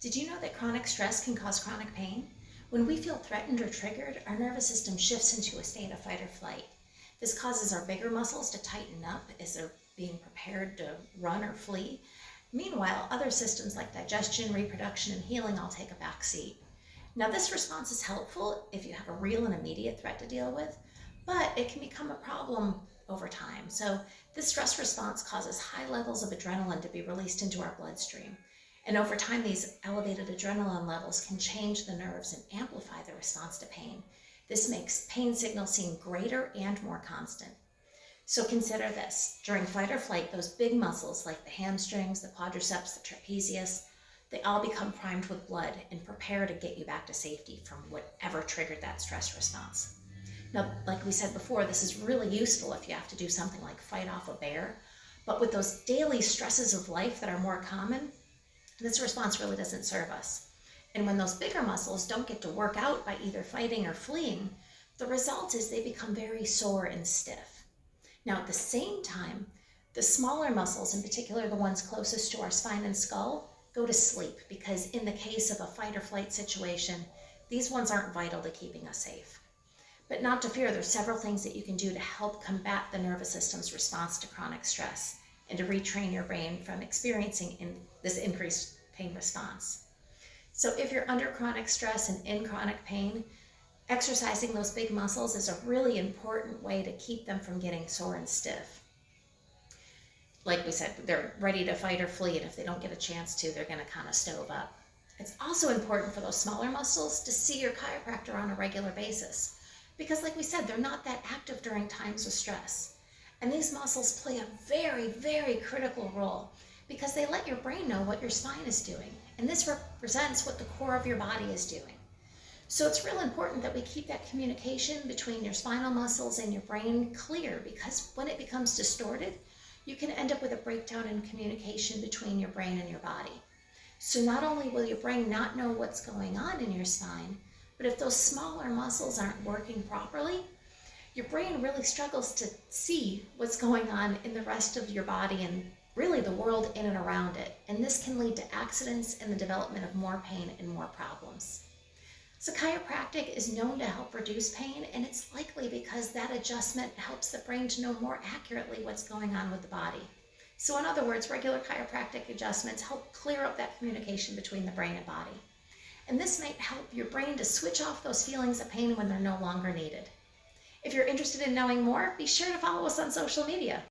Did you know that chronic stress can cause chronic pain? When we feel threatened or triggered, our nervous system shifts into a state of fight or flight. This causes our bigger muscles to tighten up as they're being prepared to run or flee. Meanwhile, other systems like digestion, reproduction, and healing all take a back seat. Now, this response is helpful if you have a real and immediate threat to deal with, but it can become a problem over time. So, this stress response causes high levels of adrenaline to be released into our bloodstream. And over time, these elevated adrenaline levels can change the nerves and amplify the response to pain. This makes pain signals seem greater and more constant. So consider this. During fight or flight, those big muscles like the hamstrings, the quadriceps, the trapezius, they all become primed with blood and prepare to get you back to safety from whatever triggered that stress response. Now, like we said before, this is really useful if you have to do something like fight off a bear. But with those daily stresses of life that are more common, this response really doesn't serve us. And when those bigger muscles don't get to work out by either fighting or fleeing, the result is they become very sore and stiff. Now, at the same time, the smaller muscles, in particular the ones closest to our spine and skull, go to sleep because in the case of a fight or flight situation, these ones aren't vital to keeping us safe. But not to fear, there's several things that you can do to help combat the nervous system's response to chronic stress and to retrain your brain from experiencing this increased pain response. So if you're under chronic stress and in chronic pain, exercising those big muscles is a really important way to keep them from getting sore and stiff. Like we said, they're ready to fight or flee, and if they don't get a chance to, they're going to kind of stove up. It's also important for those smaller muscles to see your chiropractor on a regular basis, because like we said, they're not that active during times of stress. And these muscles play a very, very critical role because they let your brain know what your spine is doing. And this represents what the core of your body is doing. So it's real important that we keep that communication between your spinal muscles and your brain clear, because when it becomes distorted, you can end up with a breakdown in communication between your brain and your body. So not only will your brain not know what's going on in your spine, but if those smaller muscles aren't working properly, your brain really struggles to see what's going on in the rest of your body and really the world in and around it. And this can lead to accidents and the development of more pain and more problems. So chiropractic is known to help reduce pain, and it's likely because that adjustment helps the brain to know more accurately what's going on with the body. So in other words, regular chiropractic adjustments help clear up that communication between the brain and body. And this might help your brain to switch off those feelings of pain when they're no longer needed. If you're interested in knowing more, be sure to follow us on social media.